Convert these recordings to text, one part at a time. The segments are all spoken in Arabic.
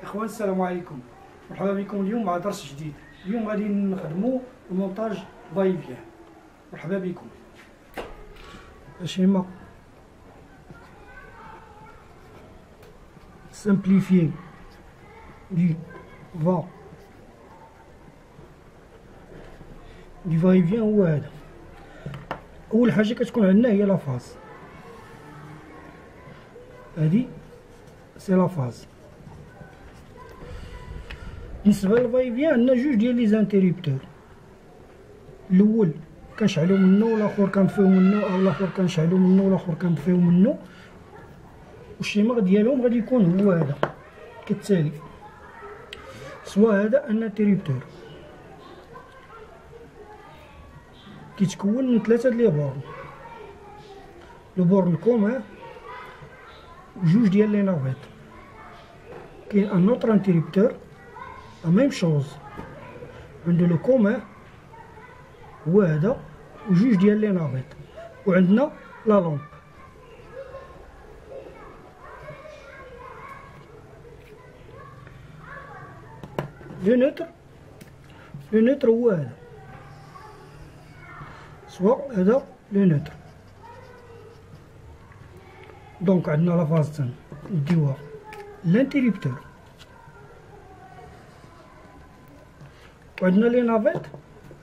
اخوان السلام عليكم، مرحبا بكم اليوم مع درس جديد. اليوم غادي نخدموا المونتاج فاي-فيان. مرحبا بكم. schéma simplifié du va-et-vient هو هذا. اول حاجه كتكون عندنا هي لا فاز. هذه سي لا فاز. بالنسبه للفاي-فيان عندنا جوج ديال لي زانتيريبتور، الاول كنشعلو منه والاخر كنطفيو منه، او الاخر كنشعلو منه والاخر كنطفيو منه. والشيما ديالهم غادي يكون هو هذا كالتالي: سوا هذا ان انتيريبتور كيتكون من ثلاثه لي بورن، لو بورن كومان وجوج ديال لي نافيت. كاين ان اوتر انتيريبتور لا ميم شوز، عندو لو كومان هو هذا وجوج ديال لي نافيت، وعندنا لا لامب. لو نوتر هو هذا، سوا هذا لو نوتر. دونك عندنا لا فاز تاني نديوها لانتيريبتور، وعندنا لي نافيت.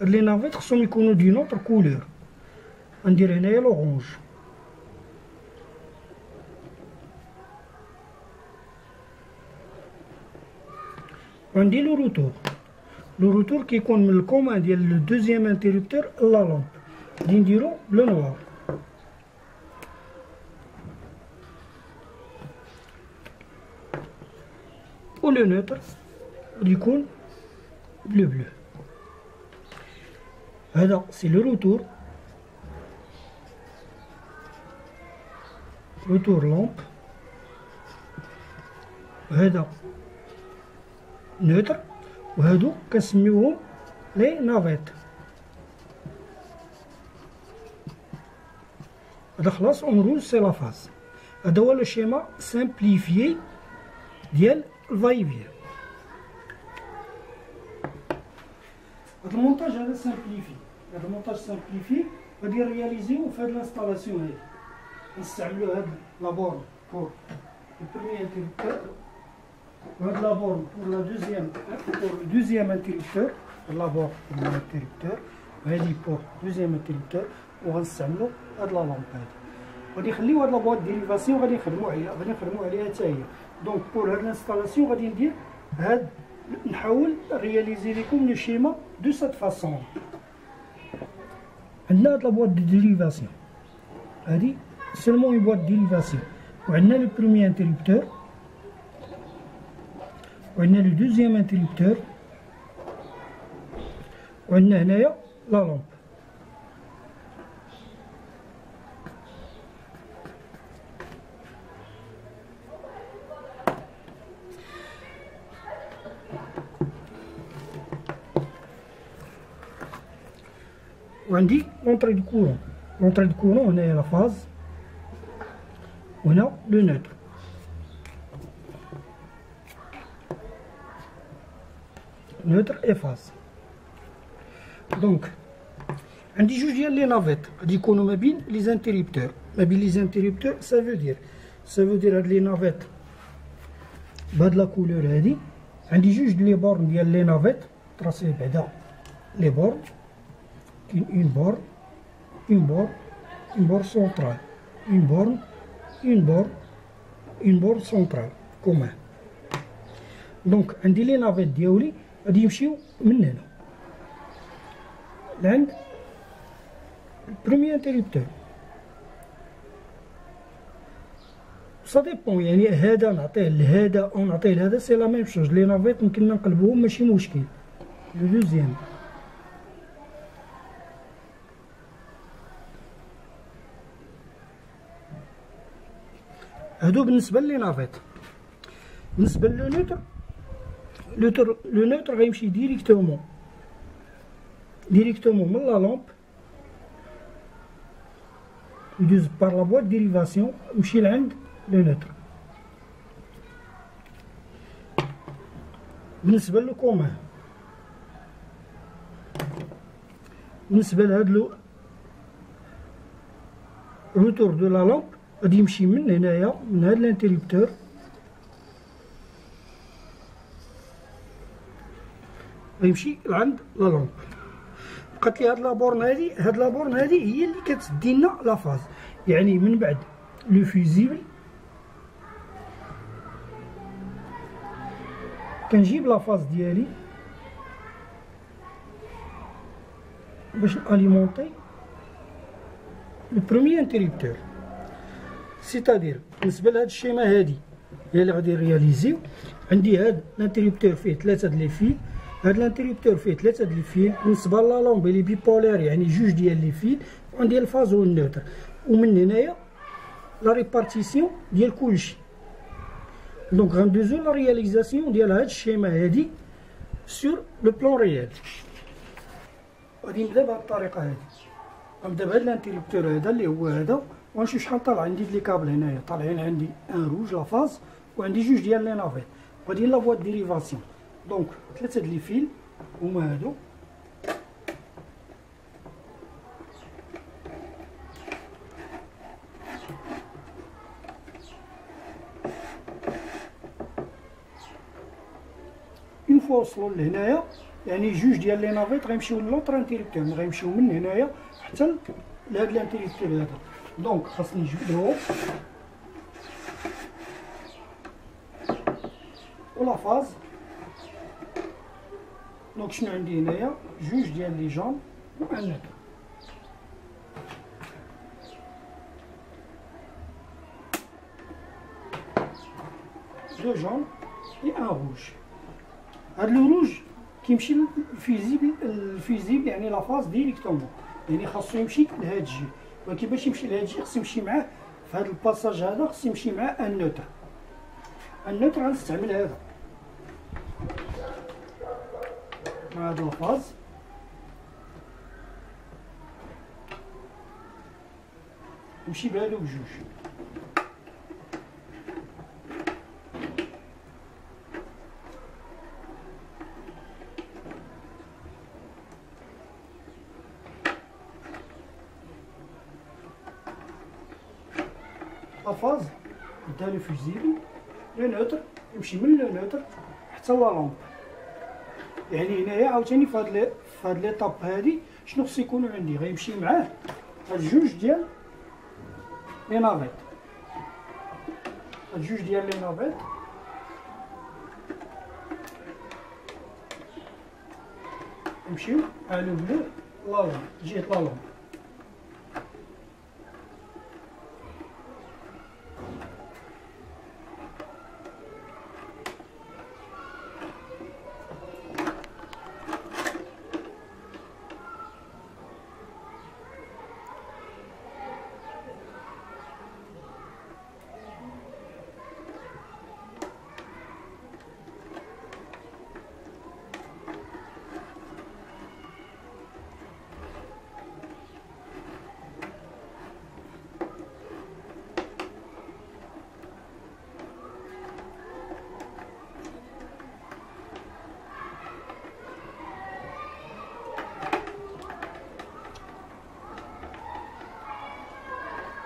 هاد لي نافيت خصهم يكونوا دي نوتر كولور. غندير هنايا لورونج، وعندي لو روتور. لو روتور كيكون من الكومان ديال لو دوزيام انتيريبتور لا لامب، غادي نديرو بلو نوار. و لو نوتر غادي يكون بلو بلو. هذا سي لو روتور لامب، وهذا نوتر، وهادو كنسميوهم لي نافيت. هذا خلاص اون روج سي لا فاز. هذا هو لو شيما سامبليفيي ديال الفاي-فيان. هذا المونتاج هذا سامبليفي، هذا المونتاج سامبليفي غادي نرياليزيو في هاد الانستالاسيون هادي. نستعملو هاد لابورن بور لو بروميير انتيريبتور، وهاد لابورن بور دوزيام انتيريبتور، لابورن بور الانتيريبتور، وهادي بور دوزيام انتيريبتور. وغنستعملو هاد لا لامب هادي. غادي نخليو هاد لابواط ديريفاسيون غادي نخدمو عليها حتى هي. دونك بور هاد الانستالاسيون غادي ندير هاد، نحاول رياليزي لكم لو شيما دو سات فاسون. عندنا هاد لابواط دو ديريفاسيون، هادي سولمون اون بواط ديريفاسيون، وعندنا لو بروميير انتيريبتور، وعندنا لو دوزيام انتيريبتور، وعندنا هنايا لا لامب. وعندي لونطري دو كورون. لونطري دو كورون هنايا لا فاز، وهنا لو نوتر. نوتر اي فاز. دونك عندي جوج ديال لي نافيت غادي يكونوا ما بين لي زانتيريبتور. سافو دير هاد لي نافيت بهاد لا كولور هادي. عندي جوج ديال لي بورن ديال لي نافيت تراسي بعدا لي بورن. كاين اون بورن سونطرال، اون بورن سونطرال كومان. دونك عندي لي نافيت ديالي غادي يمشيو من هنا لعند البروميير انتيريبتور. سا ديبون، يعني هذا نعطيه لهذا او نعطيه لهذا، سي لا ميم شوز. لي نافيت يمكن نقلبوهم ماشي مشكل. لو دوزيام هادو بالنسبه لي نافيت. بالنسبه لو نوتر، لو نوتر غيمشي ديريكتومون من لا لامب، يدوز بار لا بواط ديريفاسيون يمشي لعند لو نوتر. بالنسبه للكومان، بالنسبه لهاد الروتور دو لا لامب غادي يمشي من هنايا من هاد الانتريبتور غيمشي لعند لا لامب. بقات لي هاد لابورن هادي، هاد لابورن هادي هي اللي كتدي لنا لا فاز، يعني من بعد لو فيزيبل كنجيب لا فاز ديالي باش ناليمونطي لو بروميير انتريبتور. سيتادير بالنسبه لهاد الشيما هادي هي اللي غادي رياليزيو. عندي هاد الانتريبتور فيه 3 د لي فيل، هاد الانتريبتور فيه 3 د لي فيل. بالنسبه لا لامب لي بيبولار يعني جوج ديال لي فيل، وعندي الفاز والنوتر. ومن هنايا لا ريبارتيسيون ديال كلشي. دونك غندوزو لا رياليزاسيون ديال هاد الشيما هادي سور لو بلون ريال. غادي نبدا بهاد الطريقه هادي، غنبدا بهاد الانتريبتور هذا اللي هو هذا، ونشوف شحال طالع عندي لي كابل. هنايا طالعين عندي ان روج لا فاز، وعندي جوج ديال لي نافيت، وغادي لا فوا ديريفاسيون. دونك 3 د لي فيل هما هادو، اون فوا وصلوا لهنايا يعني جوج ديال لي نافيت غيمشيو لوطر انتريبتور، غيمشيو من هنايا حتى لهاد الانتريبتور هذا. دونك خاصني نجبدهم ولا فاز. دونك شنو عندي هنايا؟ جوج ديال لي جون و ان نوتر. دو جون اي ان روج. هاد لو روج كيمشي الفيزيبل يعني لا فاز ديريكتومون، يعني خاصو يمشي لهاد الجي. ولكن باش يمشي لهاد الجي خصو يمشي معاه في هاد الباساج هذا، خصو يمشي معاه ان نوتر. النوتر غنستعمل هذا مع هاد الفاز. نمشي بهادو بجوج. لا فاز دا لو فيزيبل، لو نوتر يمشي من لو نوتر حتى لا لامب. يعني هنايا عاوتاني في هاد ليطاب هادي شنو خصو يكونوا عندي؟ غيمشي معاه هاد جوج ديال لي نافيت، هاد جوج ديال لي نافيت يمشيو على لو بلو لا لامب، جهة لا لامب.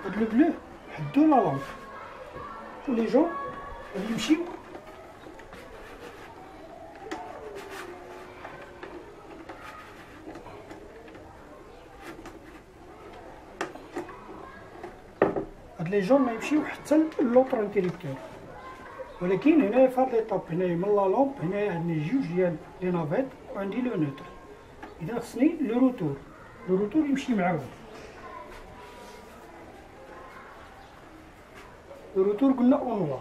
هاد لو بلو حدو لا لامب، و لي جون غادي يمشيو هاد لي جون ما يمشيو حتى لوطر انتريبتور. ولكن هنايا في هاد ليطاب هنايا من لا لامب هنايا عندي جوج ديال لي نافيت وعندي لو نوتر. اذا خصني لو روتور يمشي معاهم. لو روتور قلنا اونوا.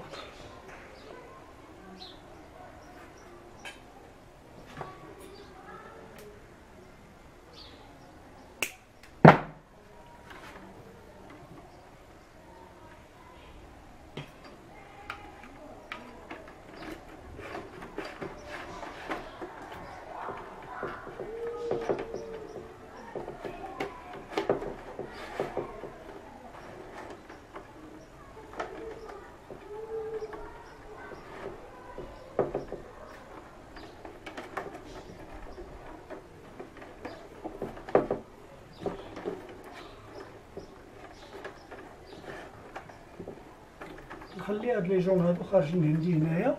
عندي هاد لي جون هادو خارجين عندي هنايا.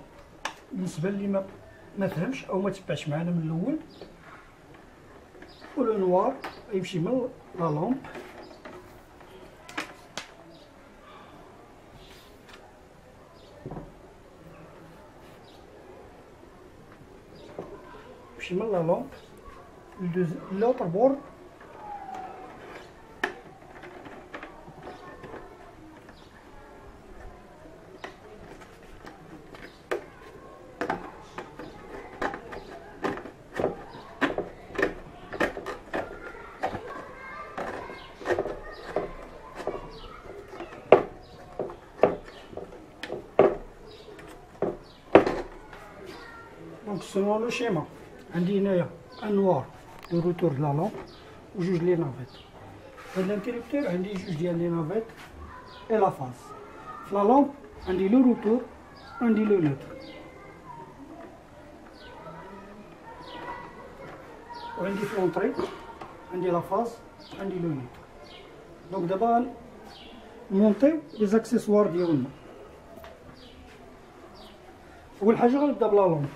بالنسبه اللي ما فهمش او ما تبعش معنا من الاول، ولو نوار يمشي من لا لامب يمشي من لا لامب لوطر بورد. دونك سولون لو شيما عندي هنايا ان نوار دو روتور د لا لامب وجوج لي نافيت. هاد الانتريبتور عندي جوج ديال لي نافيت اي لا فاز. في لا لامب عندي لو روتور وعندي لو نوتر وعندي في لونطري عندي لا فاز عندي لو نوتر. دونك دابا نمونطيو لي زاكسيسوار ديالنا. اول حاجه غنبدا بلا لامب.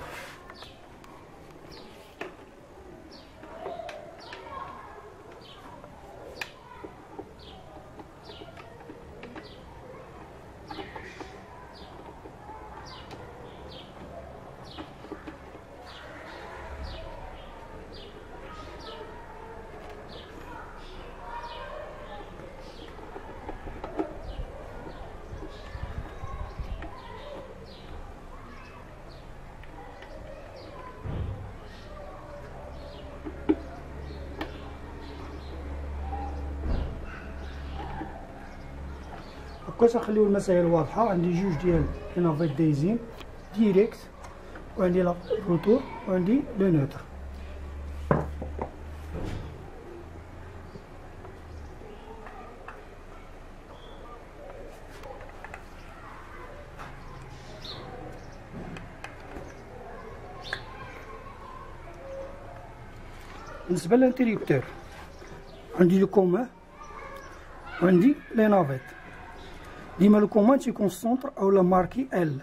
هكا تنخليو المسائل واضحه. عندي جوج ديال لي نافيت دايزين ديريكت وعندي لا روتور وعندي لو نوتر. بالنسبه للانتريبتور عندي لو كومان وعندي لي نافيت. ديما لو كومان تيكون سونتر اولا ماركي ال.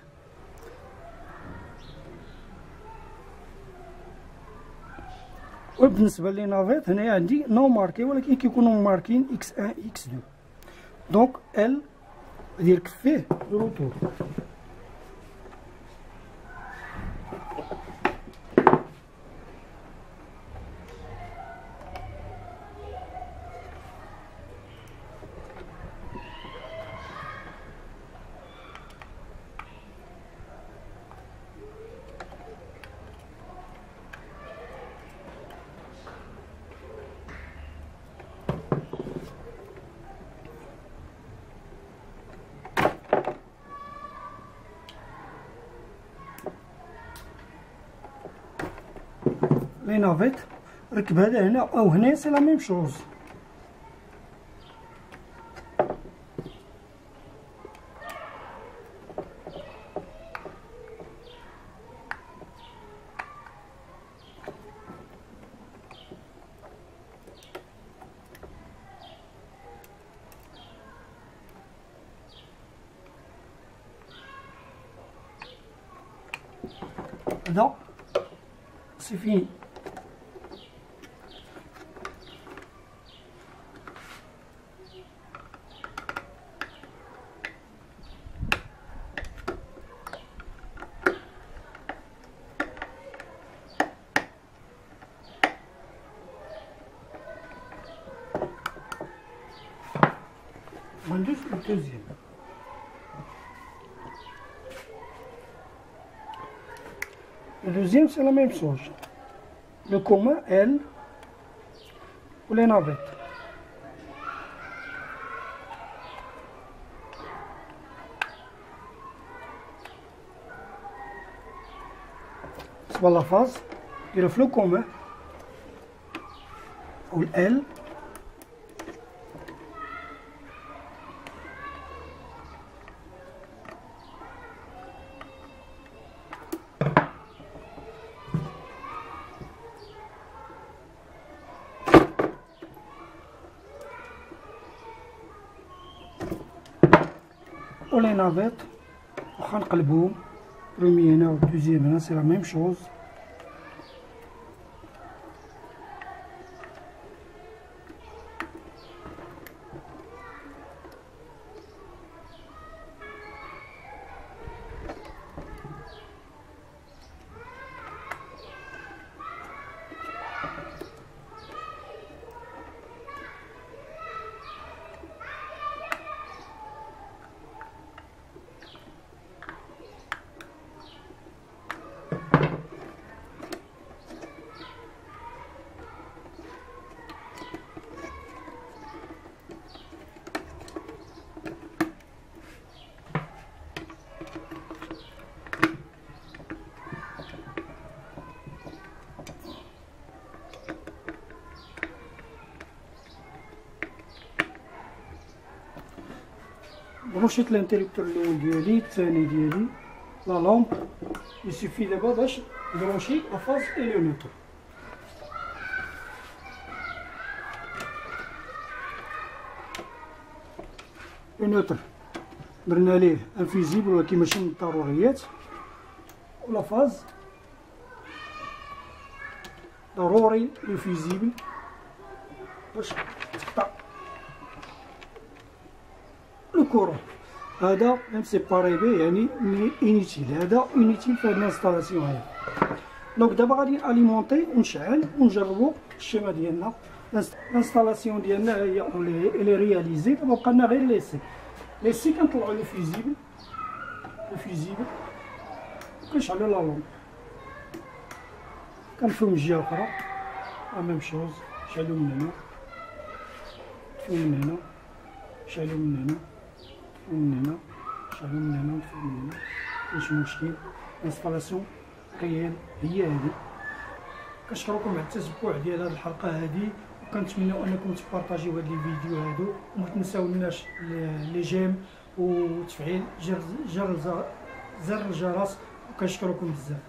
وبالنسبه لي نافيت هنايا عندي نو ماركي ولكن كيكونوا ماركين اكس 1 اكس 2. دونك ال ديال كفيه روتور. لي نافيت ركب هذا هنا او هنا سي لا ميم شوز. هذا سي فيني. وندوز الدوزيام. Le deuxième c'est la même chose. Le commun L ou les navettes. C'est la phase. Et le flot commun ou L. Ou les navettes واخا نقلبوهم بروميي هنا و دوزيام هنا سي لا ميم شوز. برشيت الانتريبتور الاول ديالي، الثاني ديالي، لا لامب. يسوفي دابا باش نبرونشي لا فاز اي لو نوتر. لو نوتر درنا ليه انفيزيبل ولكن ماشي من الضروريات، ولا فاز ضروري انفيزيبل باش تقطع لو كورون. هذا ميم سيباري بيه يعني انيتيل، هذا انيتيل في هاد الانستالاسيون هادي. دونك دابا غادي اليمونطي ونشعل ونجربو الشيما ديالنا. الانستالاسيون ديالنا هي الي رياليزي. دابا بقالنا غير ليسي كنطلعو لو فيزيبل كنشعلو لا لومب، كنطفيو من جهه اخرى لا ميم شوز. نشعلو من هنا، نطفيو من هنا، نشعلو من هنا، من هنا، نشعلو من هنا، نطفيو من هنا، مكاينش مشكل. الانستالاسيون ريال هي هادي. كنشكركم على التتبع ديال هاد الحلقه هادي، وكنتمناو انكم تبارطاجيو هاد الفيديو هادو، وما تنساوناش لي جيم وتفعيل زر الجرس، وكنشكركم بزاف.